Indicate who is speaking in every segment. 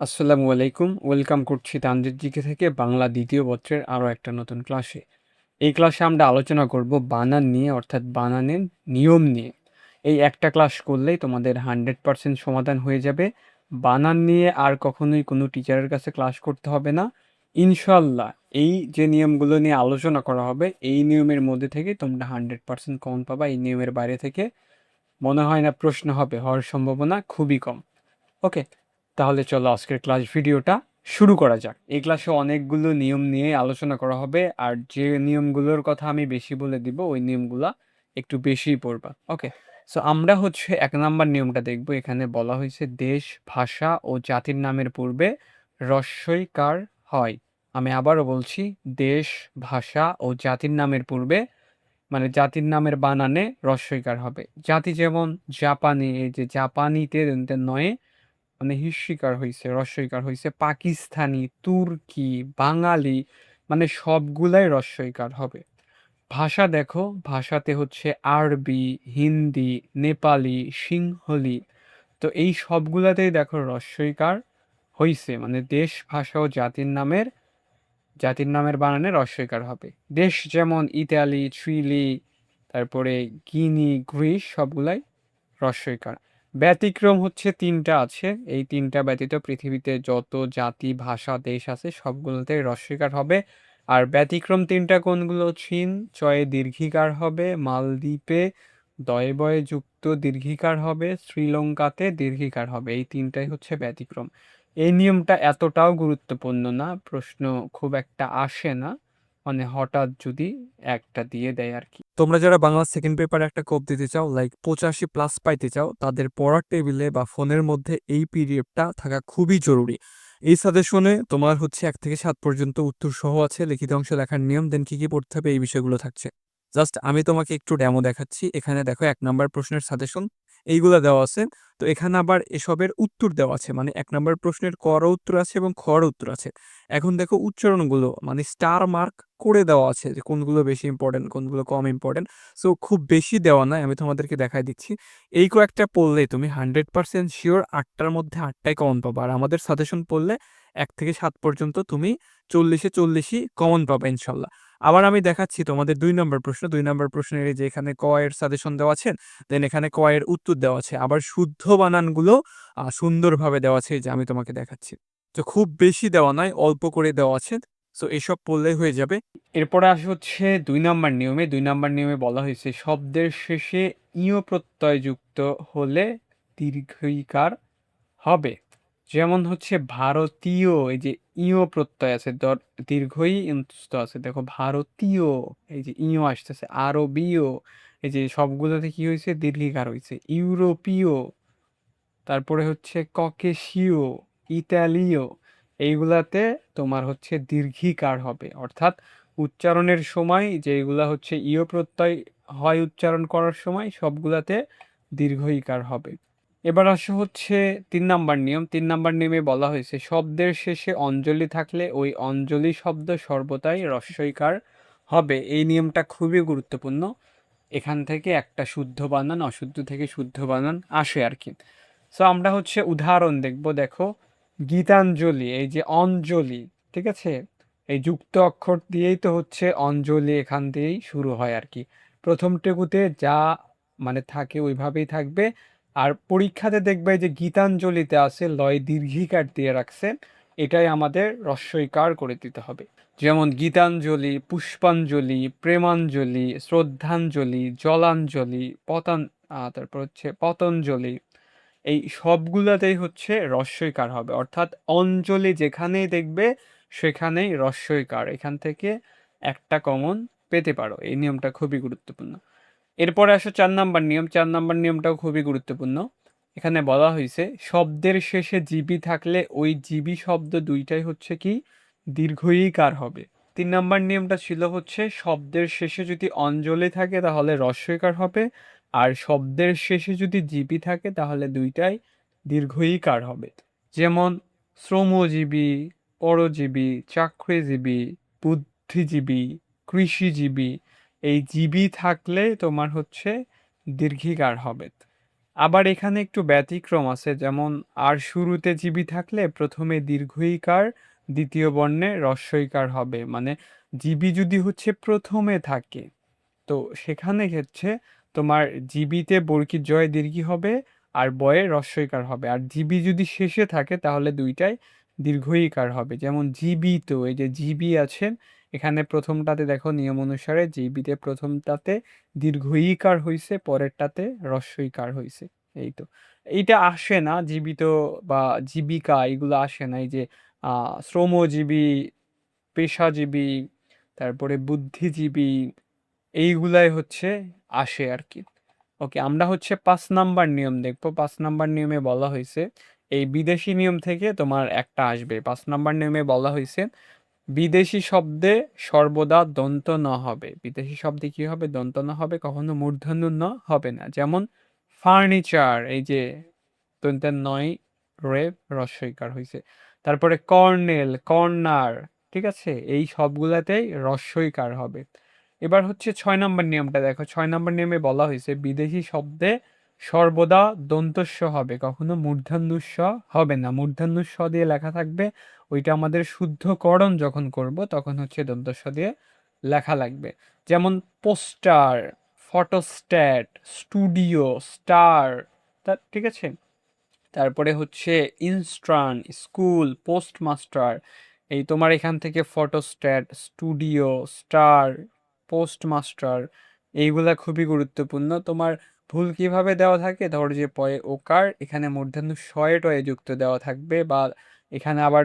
Speaker 1: আসসালামু আলাইকুম। ওয়েলকাম করছি তানজিদ জিকে থেকে বাংলা দ্বিতীয় পত্রের আরও একটা নতুন ক্লাসে। এই ক্লাসে আমরা আলোচনা করব বানান নিয়ে, অর্থাৎ বানানের নিয়ম নিয়ে। এই একটা ক্লাস করলেই তোমাদের 100% সমাধান হয়ে যাবে। বানান নিয়ে আর কখনোই কোনো টিচারের কাছে ক্লাস করতে হবে না ইনশাল্লাহ। এই যে নিয়মগুলো নিয়ে আলোচনা করা হবে, এই নিয়মের মধ্যে থেকে তোমরা 100% কমন পাবা। এই নিয়মের বাইরে থেকে মনে হয় না প্রশ্ন হবে, হওয়ার সম্ভাবনা খুবই কম। ওকে, তাহলে চলো আজকের ক্লাস ভিডিওটা শুরু করা যাক। এই ক্লাসে অনেকগুলো নিয়ম নিয়ে আলোচনা করা হবে, আর যে নিয়মগুলোর কথা আমি বেশি বলে দিব ওই নিয়মগুলা একটু বেশিই পড়বা। ওকে, সো আমরা হচ্ছে 1 নাম্বার নিয়মটা দেখব। এখানে বলা হয়েছে দেশ, ভাষা ও জাতির নামের পূর্বে হ্রস্বইকার হয়। আমি আবারও বলছি, দেশ, ভাষা ও জাতির নামের পূর্বে, মানে জাতির নামের বানানে হ্রস্বইকার হবে। জাতি যেমন জাপানি, এই যে জাপানিতে নয়, মানে হিস্যিকার হইছে, হ্রস্বইকার হইছে। পাকিস্তানি, তুর্কি, বাঙালি, মানে সবগুলাই হ্রস্বইকার হবে। ভাষা দেখো, ভাষাতে হচ্ছে আরবি, হিন্দি, নেপালি, সিংহলি। তো এই সবগুলাতেই দেখো হ্রস্বইকার হইছে, মানে দেশ, ভাষা ও জাতির নামের বানানে হ্রস্বইকার হবে। দেশ যেমন ইতালি, চিলি, তারপরে গিনি, গ্রিস, সবগুলাই হ্রস্বইকার। ব্যতিক্রম হচ্ছে 3টা আছে। এই 3টা ব্যতীত পৃথিবীতে যত জাতি, ভাষা, দেশ আছে সবগুলোতেই হ্রস্বইকার হবে। আর ব্যতিক্রম 3টা কোনগুলো? চীন চয়ে দীর্ঘিকার হবে, মালদ্বীপে দয়ে বয়ে যুক্ত দীর্ঘিকার হবে, শ্রীলঙ্কাতে দীর্ঘিকার হবে। এই 3টাই হচ্ছে ব্যতিক্রম। এই নিয়মটা এতটাও গুরুত্বপূর্ণ না, প্রশ্ন খুব একটা আসে না, মানে হঠাৎ যদি একটা দিয়ে দেয় আর কি। তোমরা যারা বাংলা সেকেন্ড পেপারে একটা কোপ দিতে চাও, লাইক 85+ পাইতে চাও, তাদের পড়ার টেবিলে বা ফোনের মধ্যে এই পিডিএফটা থাকা খুবই জরুরি। এই সাজেশনে তোমার হচ্ছে 1 থেকে 7 পর্যন্ত উত্তর সহ আছে, লিখিত অংশ লেখার নিয়ম, দেন কি কি পড়তে হবে এই বিষয়গুলো থাকছে। জাস্ট আমি তোমাকে একটু ডেমো দেখাচ্ছি। এখানে দেখো 1 নাম্বার প্রশ্নের সাজেশন এইগুলা দেওয়া আছে। তো এখানে আবার এসবের উত্তর দেওয়া আছে, মানে 1 নাম্বার প্রশ্নের কর উত্তর আছে এবং খর উত্তর আছে। এখন দেখো উচ্চারণগুলো, মানে স্টার মার্ক করে দেওয়া আছে যে কোনগুলো বেশি ইম্পর্টেন্ট, কোনগুলো কম ইম্পর্টেন্ট। সো খুব বেশি দেওয়া নাই, আমি তোমাদেরকে দেখাই দিচ্ছি। এই কয়েকটা পড়লে তুমি 100% শিওর 8টার মধ্যে 8টাই কমন পাবা। আর আমাদের সাজেশন পড়লে 1 থেকে 7 পর্যন্ত তুমি 40-এ 40ই কমন পাবা ইনশাল্লাহ। আবার আমি দেখাচ্ছি তোমাদের 2 নম্বর প্রশ্ন। 2 নম্বর প্রশ্নের এই যে এখানে ক এর সাজেশন দেওয়া আছে, দেন এখানে ক এর উত্তর দেওয়া আছে, আবার শুদ্ধ বানানগুলো সুন্দরভাবে দেওয়া আছে, এই যে আমি তোমাকে দেখাচ্ছি। তো খুব বেশি দেওয়া নাই, অল্প করে দেওয়া আছে। সো এসব পড়লেই হয়ে যাবে। এরপরে আসে হচ্ছে 2 নম্বর নিয়মে। 2 নম্বর নিয়মে বলা হয়েছে শব্দের শেষে ইয় প্রত্যয় যুক্ত হলে দীর্ঘইকার হবে। যেমন হচ্ছে ভারতীয়, এই যে ইয় প্রত্যয় আছে, দীর্ঘই ইন্ত আছে। দেখো ভারতীয়, এই যে ইয় আসতেছে। আরবীয়, এই যে সবগুলোতে কি হয়েছে? দীর্ঘিকার হয়েছে। ইউরোপীয়, তারপরে হচ্ছে ককেশীয়, ইতালীয়, এইগুলাতে তোমার হচ্ছে দীর্ঘিকার হবে। অর্থাৎ উচ্চারণের সময় যেগুলা হচ্ছে ইয় প্রত্যয় হয় উচ্চারণ করার সময়, সবগুলাতে দীর্ঘইকার হবে। এবার আসে হচ্ছে 3 নম্বর নিয়ম। 3 নম্বর নিয়মে বলা হয়েছে শব্দের শেষে অঞ্জলি থাকলে ওই অঞ্জলি শব্দ সর্বদাই হ্রস্বইকার হবে। এই নিয়মটা খুবই গুরুত্বপূর্ণ। এখান থেকে একটা শুদ্ধ বানান, অশুদ্ধ থেকে শুদ্ধ বানান আসে আর কি। সো আমরা হচ্ছে উদাহরণ দেখব। দেখো গীতাঞ্জলি, এই যে অঞ্জলি, ঠিক আছে, এই যুক্ত অক্ষর দিয়েই তো হচ্ছে অঞ্জলি, এখান দিয়েই শুরু হয় আর কি। প্রথমটুকুতে যা মানে থাকে ওইভাবেই থাকবে। আর পরীক্ষাতে দেখবে যে গীতাঞ্জলিতে আছে লয় দীর্ঘিকার দিয়ে রাখছে, এটাই আমাদের হ্রস্বইকার করে দিতে হবে। যেমন গীতাঞ্জলি, পুষ্পাঞ্জলি, প্রেমাঞ্জলি, শ্রদ্ধাঞ্জলি, জলাঞ্জলি, তারপর হচ্ছে পতঞ্জলি, এই সবগুলাতেই হচ্ছে হ্রস্বইকার হবে। অর্থাৎ অঞ্জলি যেখানেই দেখবে সেখানেই হ্রস্বইকার। এখান থেকে একটা কমন পেতে পারো। এই নিয়মটা খুবই গুরুত্বপূর্ণ। এরপরে আসো 4 নম্বর নিয়ম। 4 নম্বর নিয়মটাও খুবই গুরুত্বপূর্ণ। এখানে বলা হয়েছে শব্দের শেষে জীবী থাকলে ওই জীবী শব্দ দুইটাই হচ্ছে কি? দীর্ঘইকার হবে। 3 নম্বর নিয়মটা ছিল হচ্ছে শব্দের শেষে যদি অঞ্জলি থাকে তাহলে হ্রস্বইকার হবে, আর শব্দের শেষে যদি জীবী থাকে তাহলে দুইটাই দীর্ঘইকার হবে। যেমন শ্রমজীবী, পরজীবী, চাকরিজীবী, বুদ্ধিজীবী, কৃষিজীবী, এই জীবী থাকলে তোমার হচ্ছে দীর্ঘিকার হবে। আবার এখানে একটু ব্যতিক্রম আছে, যেমন আর শুরুতে জীবী থাকলে প্রথমে দীর্ঘইকার, দ্বিতীয় বর্ণে হ্রস্বইকার হবে। মানে জীবী যদি হচ্ছে প্রথমে থাকে, তো সেখানে হচ্ছে তোমার জীবিতে বর্গী জয় দীর্ঘী হবে, আর বয়ে হ্রস্বইকার হবে। আর জীবী যদি শেষে থাকে তাহলে দুইটাই দীর্ঘইকার হবে। যেমন জীবিত, এই যে জীবী আছেন, এখানে প্রথমটাতে দেখো নিয়ম অনুসারে জীবিতে প্রথমটাতে দীর্ঘইকার হইছে, পরেরটাতে হ্রস্বইকার হইছে। এই তো, এইটা আসে না জীবিত বা জীবিকা, এগুলো আসে না। এই যে শ্রমজীবী, পেশাজীবী, তারপরে বুদ্ধিজীবী, এইগুলাই হচ্ছে আসে আর কি। ওকে, আমরা হচ্ছে 5 নাম্বার নিয়ম দেখবো। 5 নাম্বার নিয়মে বলা হয়েছে, এই বিদেশি নিয়ম থেকে তোমার একটা আসবে। 5 নাম্বার নিয়মে বলা হয়েছে বিদেশি শব্দে সর্বদা দন্ত ন হবে। বিদেশি শব্দে কি হবে? দন্ত ন হবে, কখনো মূর্ধন্য ন হবে না। যেমন ফার্নিচার, এই যে দন্তের নয় রে হ্রস্বইকার হয়েছে। তারপরে কর্নেল, কর্নার, ঠিক আছে, এই সবগুলাতেই হ্রস্বইকার হবে। এবার হচ্ছে 6 নাম্বার নিয়মটা দেখো। 6 নাম্বার নিয়মে বলা হয়েছে বিদেশি শব্দে সর্বদা দন্তস্ব হবে, কখনো মূর্ধন্যস্ব হবে না। মূর্ধন্যস্ব দিয়ে লেখা থাকবে, ওইটা আমাদের শুদ্ধকরণ যখন করব তখন হচ্ছে দন্তস্ব দিয়ে লেখা লাগবে। যেমন পোস্টার, ফটোস্ট্যাট, স্টুডিও, স্টার, তা ঠিক আছে। তারপরে হচ্ছে ইনস্ট্রান, স্কুল, পোস্টমাস্টার। এই তোমার এখান থেকে ফটোস্ট্যাট, স্টুডিও, স্টার, পোস্টমাস্টার, এইগুলা খুবই গুরুত্বপূর্ণ। তোমার ভুল কিভাবে দেওয়া থাকে, ধর যে পয়ে ওকার, এখানে মূর্ধন্য শয়ে যুক্ত দেওয়া থাকবে, বা এখানে আবার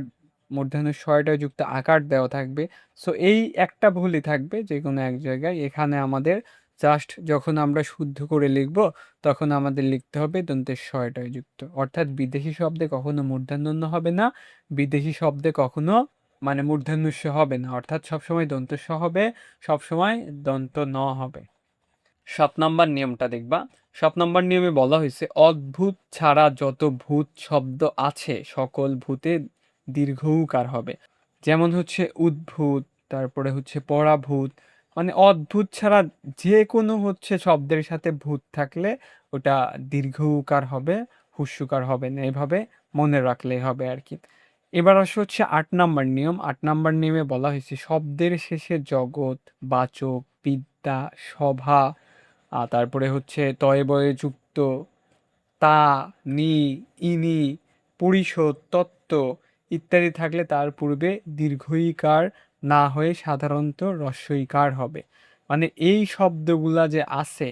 Speaker 1: মূর্ধন্য শয়ে যুক্ত আকার দেওয়া থাকবে। সো এই একটা ভুলই থাকবে যে কোনো এক জায়গায়। এখানে আমাদের জাস্ট যখন আমরা শুদ্ধ করে লিখব তখন আমাদের লিখতে হবে দন্তের শয়টায় যুক্ত। অর্থাৎ বিদেশি শব্দে কখনো মূর্ধন্য হবে না, বিদেশি শব্দে কখনো মানে মূর্ধন্যস্য হবে না। অর্থাৎ সবসময় দন্তস্ব হবে, সবসময় দন্ত ন হবে। 7 নাম্বার নিয়মটা দেখবা। 7 নাম্বার নিয়মে বলা হয়েছে অদ্ভুত ছাড়া যত ভূত শব্দ আছে সকল ভূতে দীর্ঘ উকার হবে। যেমন হচ্ছে উদ্ভূত, তারপরে হচ্ছে পরাভূত। মানে অদ্ভুত ছাড়া যে কোনো হচ্ছে শব্দের সাথে ভূত থাকলে ওটা দীর্ঘ উকার হবে, হুস্যুকার হবে না। এভাবে মনে রাখলেই হবে আর কি। এবার আসে হচ্ছে 8 নাম্বার নিয়ম। 8 নাম্বার নিয়মে বলা হয়েছে শব্দের শেষে জগৎ, বাচক, বিদ্যা, সভা, তারপরে হচ্ছে তয়ে বয়ে যুক্ত তা, নি, ইনি, পরিশোধ, তত্ত্ব ইত্যাদি থাকলে তার পূর্বে দীর্ঘইকার না হয়ে সাধারণত হ্রস্বইকার হবে। মানে এই শব্দগুলা যে আছে,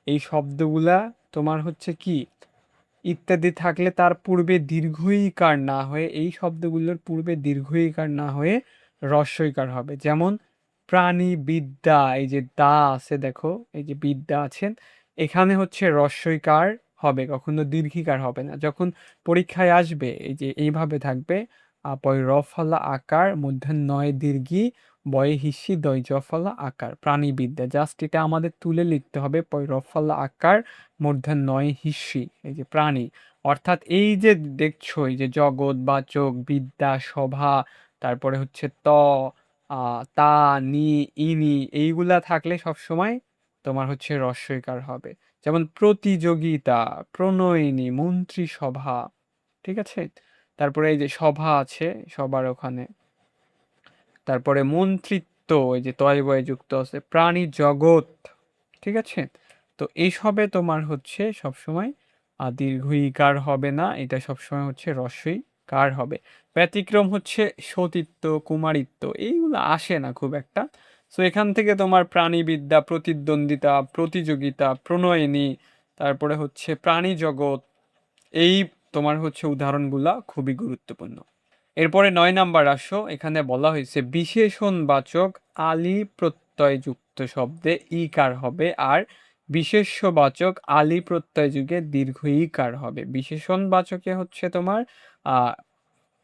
Speaker 1: এই শব্দগুলা তোমার হচ্ছে কি ইত্যাদি থাকলে তার পূর্বে দীর্ঘইকার না হয়ে, এই শব্দগুলোর পূর্বে দীর্ঘইকার না হয়ে হ্রস্বইকার হবে। যেমন প্রাণী বিদ্যা, এই যে দা আছে দেখো, এই যে বিদ্যা আছেন, এখানে হচ্ছে হ্রস্বইকার হবে, কখনো দীর্ঘিকার হবে না। যখন পরীক্ষায় আসবে এই যে এইভাবে থাকবে, পয় র ফলা আকার মূর্ধন্য নয় দীর্ঘি, বয়ে হিস্যি দয় জ ফলা আকার, প্রাণীবিদ্যা। জাস্ট এটা আমাদের তুলে লিখতে হবে, পয় র ফলা আকার মূর্ধন্য নয় হিস্যি, এই যে প্রাণী। অর্থাৎ এই যে দেখছো, এই যে জগৎ, বাচক, বিদ্যা, সভা, তারপরে হচ্ছে তা, নি, ইনি, এইগুলা থাকলে সবসময় তোমার হচ্ছে হ্রস্বইকার হবে। যেমন প্রতিযোগিতা, প্রণয়িনী, মন্ত্রিসভা, ঠিক আছে। তারপরে এই যে সভা আছে, সবার ওখানে। তারপরে মন্ত্রিত্ব, এই যে তয় বয়ে যুক্ত আছে, প্রাণী জগৎ, ঠিক আছে। তো এইসবে তোমার হচ্ছে সবসময় দীর্ঘইকার হবে না, এটা সবসময় হচ্ছে হ্রস্বইকার হবে। ব্যতিক্রম হচ্ছে সতীত্ব, কুমারিত্ব, এইগুলো আসে না খুব একটা। সো এখান থেকে তোমার প্রাণীবিদ্যা, প্রতিদ্বন্দ্বিতা, প্রতিযোগিতা, প্রণয়িনী, তারপরে হচ্ছে প্রাণী জগৎ, এই তোমার হচ্ছে উদাহরণগুলা খুবই গুরুত্বপূর্ণ। এরপরে 9 নাম্বার আসো। এখানে বলা হয়েছে বিশেষণবাচক আলি প্রত্যয় যুক্ত শব্দে ইকার হবে, আর বিশেষ্যবাচক আলি প্রত্যয় যুগে দীর্ঘ ইকার হবে। বিশেষণবাচকে হচ্ছে তোমার আহ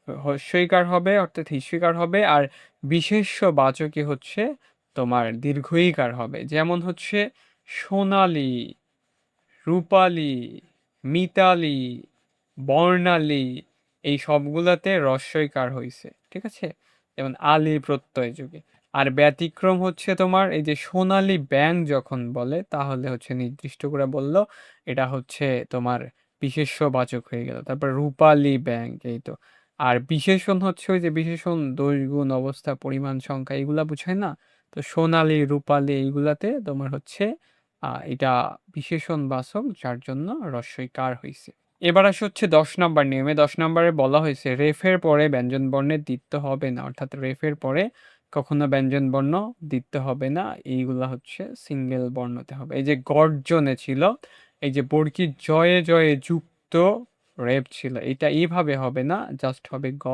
Speaker 1: হস্যইকার হবে, অর্থাৎ হিস্যইকার হবে, আর বিশেষ্যবাচকে হচ্ছে তোমার দীর্ঘ ইকার হবে। যেমন হচ্ছে সোনালী, রূপালী, মিতালি, বর্ণালী, এই সবগুলাতে হ্রস্বইকার হয়েছে, ঠিক আছে। যেমন আলী প্রত্যয় যুগে। আর ব্যতিক্রম হচ্ছে তোমার এই যে সোনালী ব্যাঙ যখন বলে তাহলে হচ্ছে নির্দিষ্ট করে বলল এটা হচ্ছে তোমার বিশেষ্যবাচক হয়ে গেল। তারপর রূপালী ব্যাঙ, এই তো। আর বিশেষণ হচ্ছে ওই যে বিশেষণ দোষ গুণ অবস্থা পরিমাণ সংখ্যা এগুলা বুঝায় না, তো সোনালী রূপালী এইগুলাতে তোমার হচ্ছে এটা বিশেষণ বাচক, যার জন্য রস্বই কার হয়েছে। এবার আসে হচ্ছে 10 নম্বর নিয়মে। 10 নম্বরে বলা হয়েছে রেফের পরে ব্যঞ্জন বর্ণের দ্বিত্ব হবে না, অর্থাৎ রেফের পরে কখনো ব্যঞ্জন বর্ণ দ্বিত্ব হবে না, এইগুলা হচ্ছে সিঙ্গেল বর্ণতে হবে। এই যে গর্জনে ছিল, এই যে বর্গীর জয়ে জয়ে যুক্ত রেপ ছিল, এটা এইভাবে হবে না, জাস্ট হবে গ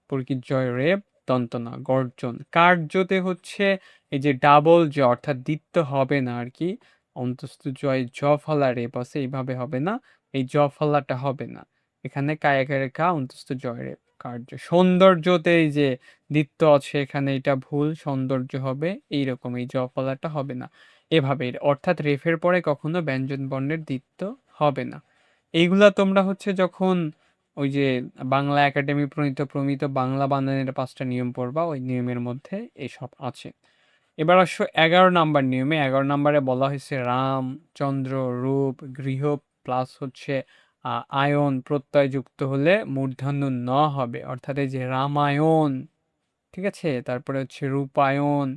Speaker 1: বর্গীর জয় রেপ দন্ত না গর্জন। কার্যতে হচ্ছে এই যে ডাবল জ, অর্থাৎ দ্বিত্ব হবে না আর কি, অন্তস্থ জয় জ ফলা রেপ আছে, এইভাবে হবে না, এই জ ফলাটা হবে না এখানে, কায়াকারে কা অন্তস্থ জয় রেপ কার্য। সৌন্দর্যতে এই যে দ্বিত্ব আছে এখানে, এটা ভুল, সৌন্দর্য হবে এইরকম, এই জ ফলাটা হবে না এভাবে, অর্থাৎ রেফের পরে কখনো ব্যঞ্জন বর্ণের দ্বিত্ব হবে না। এইগুলা তোমরা হচ্ছে যখন ওই যে বাংলা একাডেমি প্রমিত বাংলা বানানের 5টা নিয়ম পড়বা, ওই নিয়মের মধ্যে এসব আছে। এবার আসো 11 নম্বর নিয়মে। 11 নম্বরে বলা হয়েছে রাম, চন্দ্র, রূপ, গৃহ প্লাস হচ্ছে আয়ন প্রত্যয় যুক্ত হলে মূর্ধন্য ন হবে, অর্থাৎ এই যে রামায়ণ, ঠিক আছে, তারপরে হচ্ছে রূপায়ণ,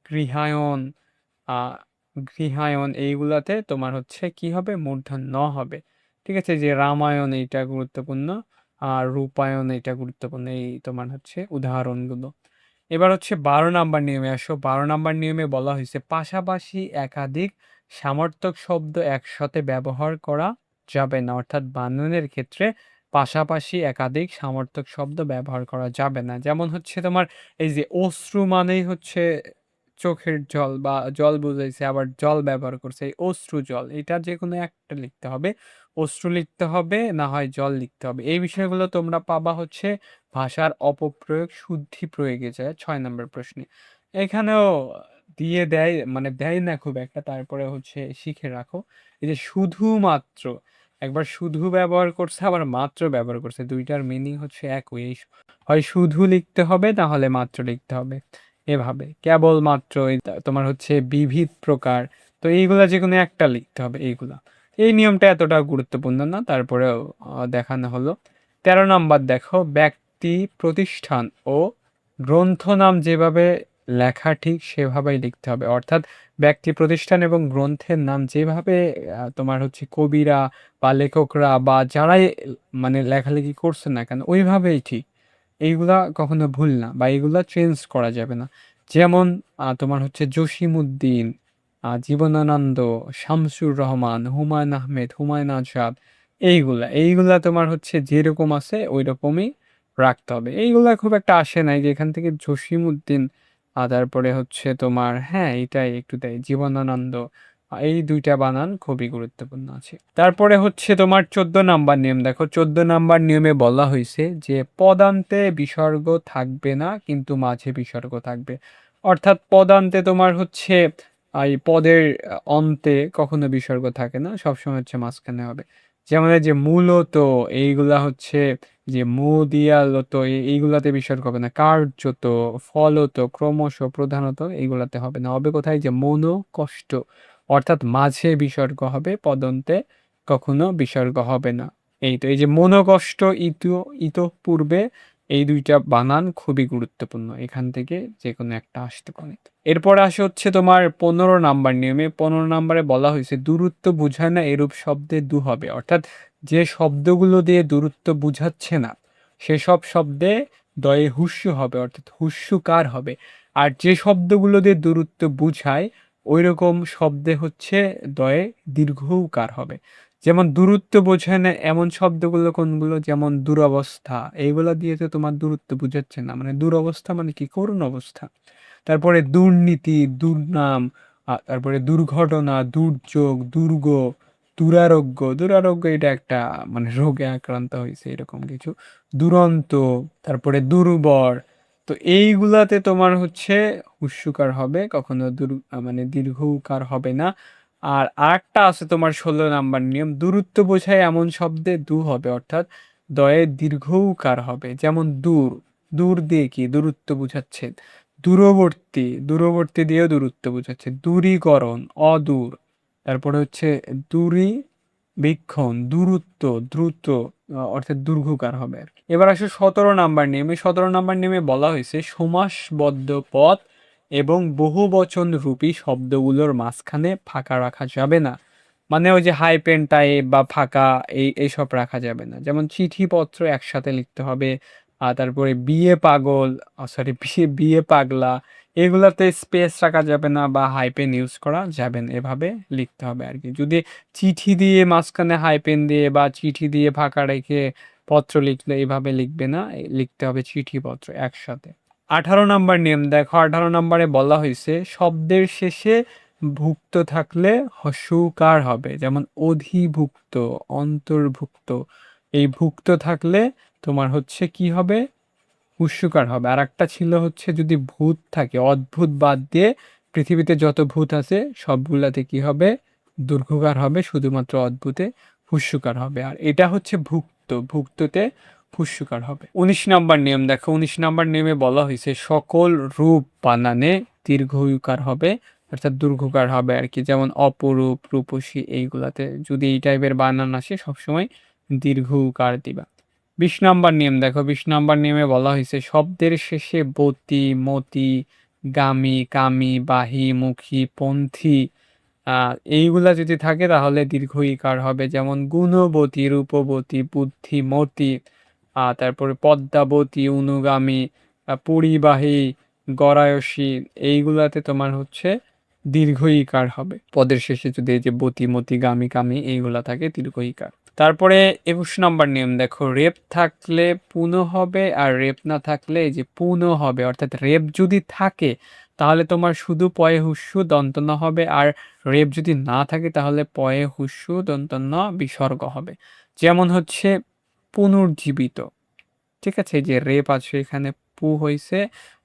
Speaker 1: গৃহায়ণ, আহ গৃহায়ণ, এইগুলাতে তোমার হচ্ছে কি হবে, মূর্ধন্য ন হবে, ঠিক আছে। যে রামায়ণ এইটা গুরুত্বপূর্ণ, আর রূপায়ণ এটা গুরুত্বপূর্ণ, এই তোমার হচ্ছে উদাহরণগুলো। এবার হচ্ছে 12 নম্বর নিয়মে আসো। 12 নম্বর নিয়মে বলা হয়েছে পাশাপাশি একাধিক সমার্থক শব্দ একসাথে ব্যবহার করা যাবে না, অর্থাৎ বানানের ক্ষেত্রে পাশাপাশি একাধিক সমার্থক শব্দ ব্যবহার করা যাবে না। যেমন হচ্ছে তোমার এই যে অশ্রু মানেই হচ্ছে চোখের জল বা জল বুঝাইছে, আবার জল ব্যবহার করছে, এই অশ্রু জল, এটা যে কোনো একটা লিখতে হবে, অশ্রু লিখতে হবে, না হয় জল লিখতে হবে। এই বিষয়গুলো তোমরা পাবা হচ্ছে ভাষার অপপ্রয়োগ শুদ্ধি প্রয়োগে যায় 6 নম্বর প্রশ্নে। এখানেও দিয়ে দেয়, মানে দেয় না খুব একটা, তারপরে হচ্ছে শিখে রাখো। এই যে শুধুমাত্র, একবার শুধু ব্যবহার করছে আবার মাত্র ব্যবহার করছে, দুইটার মিনিং হচ্ছে একই, হয় শুধু লিখতে হবে না হলে মাত্র লিখতে হবে এভাবে। কেবলমাত্র তোমার হচ্ছে বিবিধ প্রকার, তো এইগুলা যে কোনো একটা লিখতে হবে এইগুলা। এই নিয়মটা এতটা গুরুত্বপূর্ণ না, তারপরেও দেখানো হলো। 13 নম্বর দেখো, ব্যক্তি প্রতিষ্ঠান ও গ্রন্থ নাম যেভাবে লেখা ঠিক সেভাবেই লিখতে হবে, অর্থাৎ ব্যক্তি প্রতিষ্ঠান এবং গ্রন্থের নাম যেভাবে তোমার হচ্ছে কবিরা বা লেখকরা বা যারাই মানে লেখালেখি করছে না কেন ওইভাবেই ঠিক, এইগুলা কখনো ভুল না বা এইগুলা চেঞ্জ করা যাবে না। যেমন তোমার হচ্ছে জসিমউদ্দিন, জীবনানন্দ, শামসুর রহমান, হুমায়ুন আহমেদ, হুমায়ুন আজাদ, এইগুলা তোমার হচ্ছে যেরকম আছে ওই রকমই রাখতে হবে। এইগুলা খুব একটা আসে নাই যে এখান থেকে জসিমউদ্দিন, তারপরে হচ্ছে তোমার হ্যাঁ এটাই একটু দেয় জীবনানন্দ, এই দুইটা বানান খুবই গুরুত্বপূর্ণ আছে। তারপরে হচ্ছে তোমার 14 নম্বর নিয়ম দেখো। 14 নম্বর নিয়মে বলা হয়েছে যে পদান্তে বিসর্গ থাকবে না কিন্তু মাঝে বিসর্গ থাকবে, অর্থাৎ পদান্তে তোমার হচ্ছে এই পদের অন্তে কখনো বিসর্গ থাকে না, সবসময় হচ্ছে মাঝখানে হবে। যেমন এই যে মূলত, এইগুলা হচ্ছে যে মু দিয়া লত, এইগুলাতে বিসর্গ হবে না। কার্যত, ফলত, ক্রমশ, প্রধানত এইগুলাতে হবে না, হবে কোথায়, যে মনো কষ্ট, অর্থাৎ মাঝে বিসর্গ হবে, পদন্তে কখনো বিসর্গ হবে না। এই তো এই যে মনোকষ্ট, ইতঃপূর্বে, এই দুইটা বানান খুবই গুরুত্বপূর্ণ, এখান থেকে যে কোনো একটা আসতে পারে। এরপর আসে হচ্ছে তোমার 15 নম্বর নিয়মে। 15 নম্বরে বলা হয়েছে দূরত্ব বুঝায় না এরূপ শব্দে দু হবে, অর্থাৎ যে শব্দগুলো দিয়ে দূরত্ব বুঝাচ্ছে না সেসব শব্দে দয়ে হুস্যু হবে, অর্থাৎ হুস্যুকার হবে। আর যে শব্দগুলো দিয়ে দূরত্ব বুঝায় ওই রকম শব্দে হচ্ছে দয়ে দীর্ঘউকার হবে। যেমন দূরত্ব বোঝায় না এমন শব্দগুলো কোনগুলো, যেমন দুরবস্থা, এইগুলো দিয়ে তো তোমার দূরত্ব বুঝাচ্ছে না, মানে দুরবস্থা মানে কি, করুণ অবস্থা। তারপরে দুর্নীতি, দুর্নাম, তারপরে দুর্ঘটনা, দুর্যোগ, দুর্গ, দুরারোগ্য, দুরারোগ্য এটা একটা মানে রোগে আক্রান্ত হয়েছে এরকম কিছু, দুরন্ত, তারপরে দুর্বর, তো এইগুলাতে তোমার হচ্ছে হুস্যকার হবে, কখনো মানে দীর্ঘকার হবে না। আর আরেকটা আছে তোমার 16 নম্বর নিয়ম, দূরত্ব বোঝায় এমন শব্দে দু হবে, অর্থাৎ দয়ে দীর্ঘকার হবে। যেমন দূর, দূর দিয়ে কি দূরত্ব বুঝাচ্ছে, দূরবর্তী, দূরবর্তী দিয়েও দূরত্ব বোঝাচ্ছে। দূরীকরণ, অদূর। তারপরে হচ্ছে দূরীবীক্ষণ, দূরত্ব, দ্রুত, অর্থাৎ দীর্ঘকার হবে আর কি। এবার আসে 17 নাম্বার নিয়মে। 17 নাম্বার নিয়মে বলা হয়েছে সমাসবদ্ধ পদ এবং বহুবচন রূপী শব্দগুলোর মাঝখানে ফাঁকা রাখা যাবে না। মানে ওই যে হাইপেন টাইপ বা ফাঁকা এইসব রাখা যাবে না। যেমন চিঠিপত্র একসাথে লিখতে হবে। তারপরে বিয়ে পাগল, সরি, বিয়ে বিয়ে পাগলা, এগুলাতে স্পেস রাখা যাবে না বা হাইপেন ইউজ করা যাবে না, এভাবে লিখতে হবে আর কি। যদি চিঠি দিয়ে মাঝখানে হাইপেন দিয়ে বা চিঠি দিয়ে ফাঁকা রেখে পত্র লিখলে এভাবে লিখবে না, লিখতে হবে চিঠিপত্র একসাথে। 18 নাম্বার নিয়ম দেখো, 18 নাম্বারে বলা হয়েছে শব্দের শেষে ভুক্ত থাকলে হস্যকার হবে। যেমন অধিভুক্ত, অন্তর্ভুক্ত, এই ভুক্ত থাকলে তোমার হচ্ছে কি হবে, হুস্যকার হবে। আর একটা ছিল হচ্ছে যদি ভূত থাকে, অদ্ভুত বাদ দিয়ে পৃথিবীতে যত ভূত আছে সবগুলাতে কি হবে, দীর্ঘকার হবে, শুধুমাত্র অদ্ভুতে হুস্যকার হবে। আর এটা হচ্ছে ভুক্ত, ভুক্ততে হুস্যকার হবে। 19 নাম্বার নিয়ম দেখো, 19 নাম্বার নিয়মে বলা হয়েছে সকল রূপ বানানে দীর্ঘকার হবে, অর্থাৎ দীর্ঘকার হবে আর কি। যেমন অপরূপ, রূপসী, এইগুলাতে যদি এই টাইপের বানান আসে সবসময় দীর্ঘকার দিবা। 20 নাম্বার নিয়ম দেখো, 20 নাম্বার নিয়মে বলা হয়েছে শব্দের শেষে বতি, মতি, গামী, কামী, বাহী, মুখী, পন্থী, এইগুলা যদি থাকে তাহলে দীর্ঘ ইকার হবে। যেমন গুণবতী, রূপবতী, বুদ্ধিমতী, তারপরে পদ্মাবতী, অনুগামী, পরিবাহী, গরায়সী, এইগুলাতে তোমার হচ্ছে দীর্ঘ ইকার হবে। পদের শেষে যদি এই যে বতি, মতি, গামী, কামী এইগুলা থাকে দীর্ঘ ইকার। তারপরে 21 নম্বর নিয়ম দেখো, রেপ থাকলে পুন হবে আর রেপ না থাকলে এই যে পুন হবে। অর্থাৎ রেপ যদি থাকে তাহলে তোমার শুধু পয়ে হুস্যু দন্ত ন হবে, আর রেপ যদি না থাকে তাহলে পয়ে হুস্যু দন্ত ন বিসর্গ হবে। যেমন হচ্ছে পুনর্জীবিত, ঠিক আছে, এই যে রেপ আছে এখানে পু হইছে,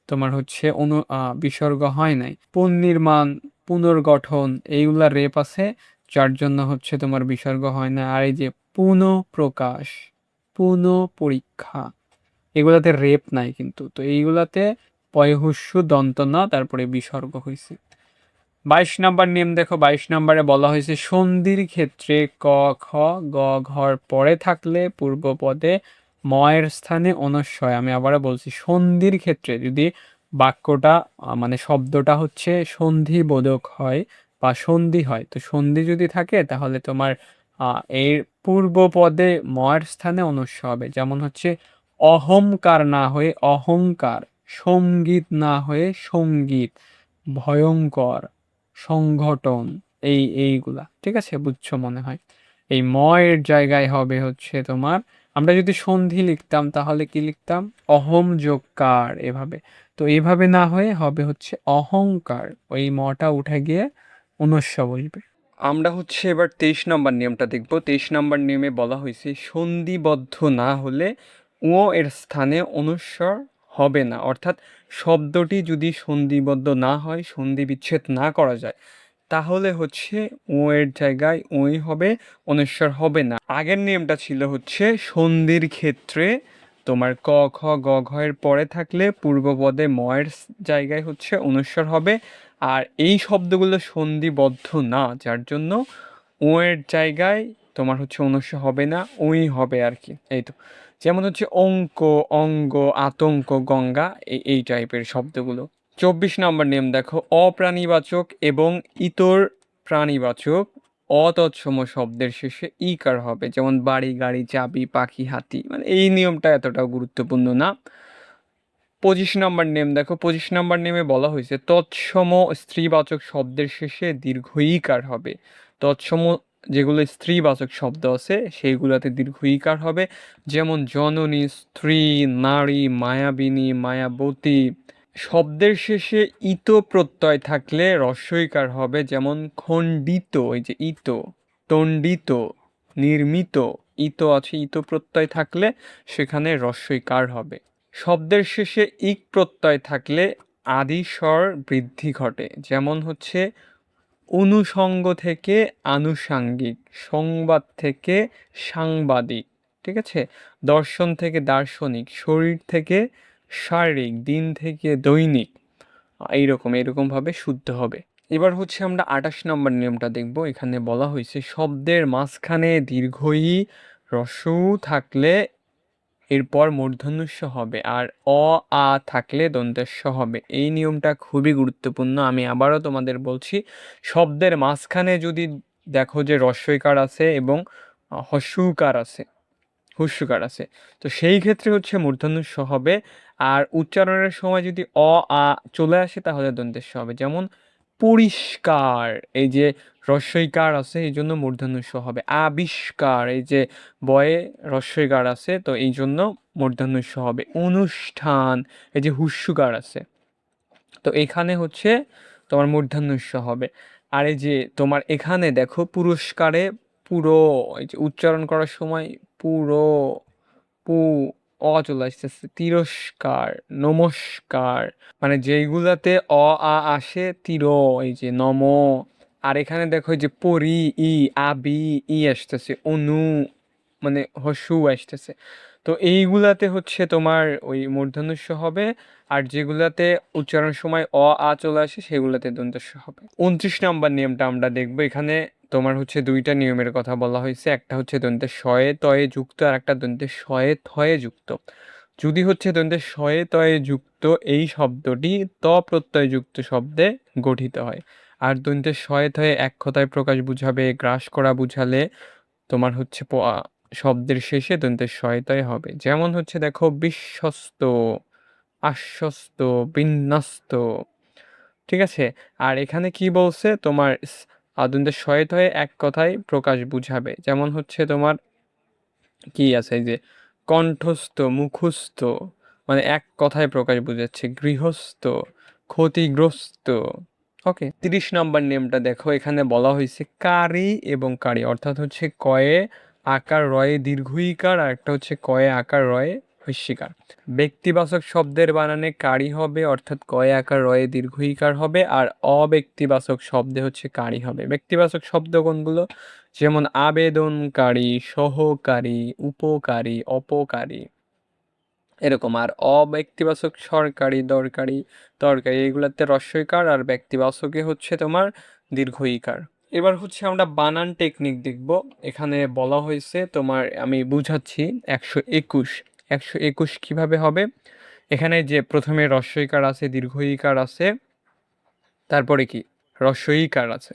Speaker 1: তোমার হচ্ছে বিসর্গ হয় নাই। পুনর্নির্মাণ, পুনর্গঠন, এইগুলা রেপ আছে, যার জন্য হচ্ছে তোমার বিসর্গ হয় না। আর এই যে পুনঃপ্রকাশ, পুনঃপরীক্ষা, এগুলাতে রেপ নাই কিন্তু, তো এইগুলাতে পয়হুস্যু দন্ত না, তারপরে বিসর্গ হয়েছে। 22 নাম্বার নিয়ম দেখো, 22 নাম্বারে বলা হয়েছে সন্ধির ক্ষেত্রে ক, খ, গ, ঘর পরে থাকলে পূর্ব পদে ময়ের স্থানে অনস্বয়। আমি আবারও বলছি, সন্ধির ক্ষেত্রে যদি বাক্যটা মানে শব্দটা হচ্ছে সন্ধিবোধক হয় বা সন্ধি হয়, তো সন্ধি যদি থাকে তাহলে তোমার এর পূর্ব পদে ময়ের স্থানে অনস্বয় হবে। যেমন হচ্ছে অহংকার না হয়ে অহংকার, সঙ্গীত না হয়ে সঙ্গীত, ভয়ঙ্কর, সংগঠন, এইগুলা, ঠিক আছে, বুঝছো মনে হয়। এই ময়ের জায়গায় হবে হচ্ছে তোমার, আমরা যদি সন্ধি লিখতাম তাহলে কি লিখতাম, অহম যোগকার, এভাবে। তো এইভাবে না হয়ে হবে হচ্ছে অহংকার, ওই মটা উঠে গিয়ে অনুস্ব বসবে। আমরা হচ্ছে এবার 23 নম্বর নিয়মটা দেখব। 23 নম্বর নিয়মে বলা হয়েছে সন্ধিবদ্ধ না হলে ও এর স্থানে অনুস্বর হবে না। অর্থাৎ শব্দটি যদি সন্ধিবদ্ধ না হয়, সন্ধি বিচ্ছেদ না করা যায়, তাহলে হচ্ছে ও এর জায়গায় ওই হবে, অনুস্বর হবে না। আগের নিয়মটা ছিল হচ্ছে সন্ধির ক্ষেত্রে তোমার ক, খ, গ, ঘ এর পরে থাকলে পূর্বপদে ময়ের জায়গায় হচ্ছে অনুস্বর হবে। আর এই শব্দগুলো সন্ধিবদ্ধ না, যার জন্য ও এর জায়গায় তোমার হচ্ছে অনুস্বর হবে না, ওই হবে আর কি। এই তো, যেমন হচ্ছে অঙ্ক, অঙ্গ, আতঙ্ক, গঙ্গা, এই টাইপের শব্দগুলো। 24 নম্বর নিয়ম দেখো, অপ্রাণীবাচক এবং ইতর প্রাণীবাচক অতৎসম শব্দের শেষে ইকার হবে। যেমন বাড়ি, গাড়ি, চাবি, পাখি, হাতি, মানে এই নিয়মটা এতটাও গুরুত্বপূর্ণ না। 25 নম্বর নিয়ম দেখো, 25 নম্বর নিয়মে বলা হয়েছে তৎসম স্ত্রীবাচক শব্দের শেষে দীর্ঘ ইকার হবে। তৎসম যেগুলো স্ত্রীবাচক শব্দ আছে সেইগুলোতে দীর্ঘ ইকার হবে। যেমন জননী, স্ত্রী, নারী, মায়াবিনী, মায়াবতী। শব্দের শেষে ইত প্রত্যয় থাকলে হ্রস্বইকার হবে। যেমন খণ্ডিত, এই যে ইত, তণ্ডিত, নির্মিত, ইত আছে, ইত প্রত্যয় থাকলে সেখানে হ্রস্বইকার হবে। শব্দের শেষে ইক প্রত্যয় থাকলে আদি স্বর বৃদ্ধি ঘটে। যেমন হচ্ছে অনুষঙ্গ থেকে আনুষাঙ্গিক, সংবাদ থেকে সাংবাদিক, ঠিক আছে, দর্শন থেকে দার্শনিক, শরীর থেকে শারীরিক, দিন থেকে দৈনিক। এইরকমভাবে শুদ্ধ হবে। এবার হচ্ছে আমরা 28 নম্বর নিয়মটা দেখব। এখানে বলা হয়েছে শব্দের মাঝখানে দীর্ঘ ই হ্রস্ব উ থাকলে এরপর মূর্ধন্য ষ হবে, আর অ আ থাকলে দন্তের স হবে। এই নিয়মটা খুবই গুরুত্বপূর্ণ। আমি আবারও তোমাদের বলছি, শব্দের মাঝখানে যদি দেখো যে হ্রস্বইকার আছে এবং হস্যুকার আছে, হুস্যকার আছে, তো সেই ক্ষেত্রে হচ্ছে মূর্ধন্য ষ হবে। আর উচ্চারণের সময় যদি অ আ চলে আসে তাহলে দন্তের স হবে। যেমন পরিষ্কার, এই যে হ্রস্বইকার আছে এই জন্য মূর্ধন্য ষ হবে। আবিষ্কার, এই যে বয়ে হ্রস্বইকার আছে তো এই জন্য মূর্ধন্য ষ হবে। অনুষ্ঠান, এই যে হুস্যকার আছে তো এখানে হচ্ছে তোমার মূর্ধন্য ষ হবে। আর এই যে তোমার এখানে দেখো পুরস্কারে পুরো, এই যে উচ্চারণ করার সময় পুরো পু অ চলে আসতেছে। তিরস্কার, নমস্কার, মানে যেইগুলাতে অ আ আসে তির, এই যে নম। আর এখানে দেখো এই যে পরি ই, আবি ই আসতেছে, অনু মানে হস্যু আসতেছে। তো এইগুলাতে হচ্ছে তোমার ওই মূর্ধন্য ষ হবে। আর যেগুলাতে উচ্চারণের সময় অ আ চলে আসে সেগুলাতে দন্ত্য স হবে। 29 নম্বর নিয়মটা আমরা দেখবো। এখানে তোমার হচ্ছে দুইটা নিয়মের কথা বলা হয়েছে। একটা হচ্ছে দন্তের শয়ে তয়ে যুক্ত, আর একটা দন্তের শয়ে থয়ে যুক্ত। যদি হচ্ছে দন্তের শয়ে তয়ে যুক্ত এই শব্দটি ত প্রত্যয়যুক্ত শব্দে গঠিত হয়। আর দন্তের শয়ে থয়ে এক কথায় প্রকাশ বুঝাবে, গ্রাস করা বুঝালে তোমার হচ্ছে শব্দের শেষে দন্তের শয়ে তয়ে হবে। যেমন হচ্ছে দেখো বিশ্বস্ত, আশ্বস্ত, বিন্যস্ত, ঠিক আছে। আর এখানে কি বলছে তোমার দন্তের শয়ে থয়ে এক কথায় প্রকাশ বুঝাবে। যেমন হচ্ছে তোমার কি আছে, এই যে কণ্ঠস্থ, মুখস্থ, মানে এক কথায় প্রকাশ বুঝাচ্ছে। গৃহস্থ, ক্ষতিগ্রস্ত। ওকে, 30 নম্বর নেমটা দেখো। এখানে বলা হয়েছে কারি এবং কারি, অর্থাৎ হচ্ছে কয়ে আকার রয়ে দীর্ঘইকার, আর একটা হচ্ছে কয়ে আকার রয়ে হস্যিকার। ব্যক্তিবাচক শব্দের বানানে কারি হবে, অর্থাৎ কয়ে আকার রয়ে দীর্ঘইকার হবে। আর অব্যক্তিবাচক শব্দে হচ্ছে কারি হবে। ব্যক্তিবাচক শব্দ কোনগুলো? যেমন আবেদনকারী, সহকারী, উপকারী, অপকারী, এরকম। আর অব্যক্তিবাচক সরকারি, দরকারি, তরকারি, এগুলাতে হ্রস্বইকার, আর ব্যক্তিবাচকে হচ্ছে তোমার দীর্ঘইকার। এবার হচ্ছে আমরা বানান টেকনিক দেখব। এখানে বলা হয়েছে তোমার, আমি বুঝাচ্ছি। 121, 121 কিভাবে হবে? এখানে যে প্রথমে হ্রস্বইকার আছে, দীর্ঘইকার আছে, তারপরে কি হ্রস্বইকার আছে।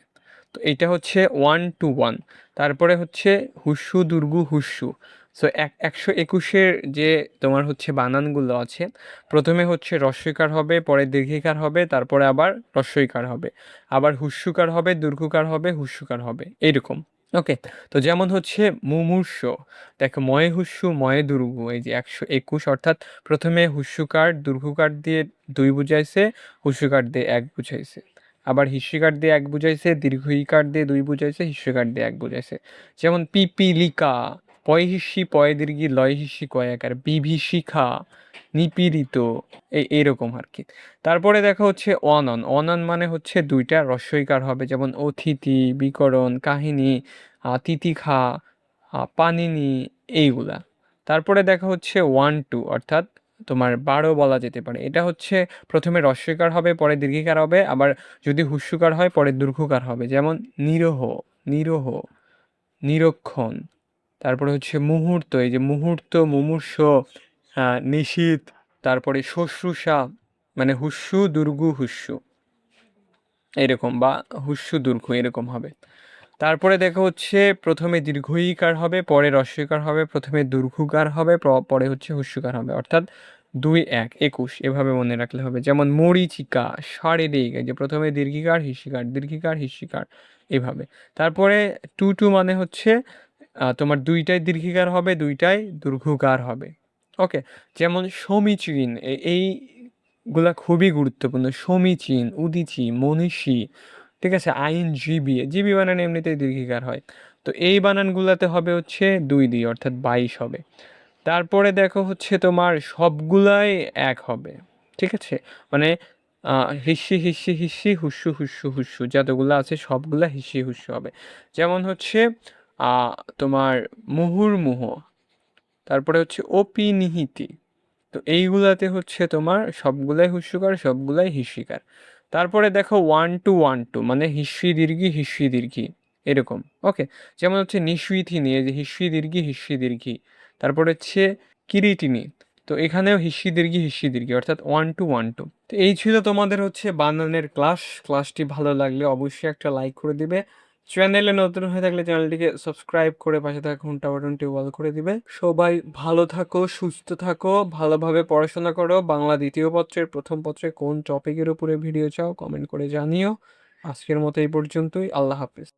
Speaker 1: তো এটা হচ্ছে 1 to 1। তারপরে হচ্ছে হুস্যু দুর্গু হুস্যু। সো 121-এর যে তোমার হচ্ছে বানানগুলো আছে, প্রথমে হচ্ছে হ্রস্বইকার হবে, পরে দীর্ঘিকার হবে, তারপরে আবার হ্রস্বইকার হবে, আবার হুস্যুকার হবে, দীর্ঘকার হবে, হুস্যুকার হবে, এইরকম। ওকে, তো যেমন হচ্ছে মুমূর্ষ, দেখো ময়ে হুস্যু ময়ে দুর্গু, এই যে 121, অর্থাৎ প্রথমে হুস্যুকার দীর্ঘকার দিয়ে 2 বুঝাইছে, হুস্যুকার দিয়ে 1 বুঝাইছে। আবার হিস্যিকার দিয়ে 1 বুঝাইছে, দীর্ঘইকার দিয়ে 2 বুঝাইছে, হিস্যিকার দিয়ে 1 বুঝাইছে। যেমন পিপিলিকা, পয় হিস্যি পয় দীর্ঘি লয় হিস্যি কয় আকার, বিভীষিকা, নিপীড়িত, এইরকম আর কি। তারপরে দেখা হচ্ছে অনন। অনন মানে হচ্ছে 2টা হ্রস্বইকার হবে, যেমন অতিথি, বিকরণ, কাহিনী, তিতিখা, পানিনি, এইগুলা। তারপরে দেখা হচ্ছে 1 2, অর্থাৎ তোমার 12 বলা যেতে পারে। এটা হচ্ছে প্রথমে হ্রস্বইকার হবে, পরে দীর্ঘিকার হবে, আবার যদি হুস্যকার হয় পরে দীর্ঘকার হবে। যেমন নিরহ, নিরহ, নিরক্ষণ। তারপরে হচ্ছে মুহূর্ত, এই যে মুহূর্ত, মুমূর্ষ, নিশীথ। তারপরে শুশ্রূষা, মানে হুস্যু দুর্গু হুস্যু, এরকম, বা হুস্যু দুর্ঘ, এরকম হবে। তারপরে দেখা হচ্ছে প্রথমে দীর্ঘইকার হবে, পরে হ্রস্বইকার হবে, প্রথমে দীর্ঘকার হবে, পরে হচ্ছে হুস্যকার হবে, অর্থাৎ 2 1 21, এভাবে মনে রাখলে হবে। যেমন মরীচিকা, শারীরিক, এই যে প্রথমে দীর্ঘিকার হিস্যিকার, দীর্ঘিকার হিস্যিকার, এভাবে। তারপরে 2 2 মানে হচ্ছে তোমার 2টাই দীর্ঘিকার হবে, 2টাই দীর্ঘকার হবে। ওকে, যেমন সমীচীন, এইগুলা খুবই গুরুত্বপূর্ণ। সমীচীন, উদীচী, মনীষী, ঠিক আছে। আইনজীবী, জীবী বানান এমনিতেই দীর্ঘিকার হয়, তো এই বানানগুলাতে হবে হচ্ছে 2 দিয়ে, অর্থাৎ 22 হবে। তারপরে দেখো হচ্ছে তোমার সবগুলাই 1 হবে, ঠিক আছে। মানে হিস্যি হিস্যি হিস্যি, হুস্যু হুস্যু হুস্যু, যতগুলো আছে সবগুলা হিস্যি হুস্যু হবে। যেমন হচ্ছে তোমার মুহুর্মুহ, তারপরে হচ্ছে অপিনিহিতি, তো এইগুলাতে হচ্ছে তোমার সবগুলাই হুস্যকার, সবগুলাই হিস্যিকার। তারপরে দেখো 1 to 1 to মানে হিস্যি দীর্ঘি হিস্যি দীর্ঘি এরকম। ওকে, যেমন হচ্ছে নিশুইথিনি, এই যে হিস্যি দীর্ঘি। তারপরে হচ্ছে কিরিটিনি, তো এখানেও হিস্যি দীর্ঘি অর্থাৎ 1 to 1 to। তো এই ছিল তোমাদের হচ্ছে বানানের ক্লাস। ক্লাসটি ভালো লাগলে অবশ্যই একটা লাইক করে দিবে। চ্যানেলে নতুন হয়ে থাকলে চ্যানেলটিকে সাবস্ক্রাইব করে পাশে থাকা ঘন্টা বাটনটি অল করে দিবে। সবাই ভালো থাকো, সুস্থ থাকো, ভালোভাবে পড়াশোনা করো। বাংলা দ্বিতীয় পত্রের প্রথম পত্রে কোন টপিকের উপরে ভিডিও চাও কমেন্ট করে জানিও। আজকের মতো এই পর্যন্তই। আল্লাহ হাফেজ।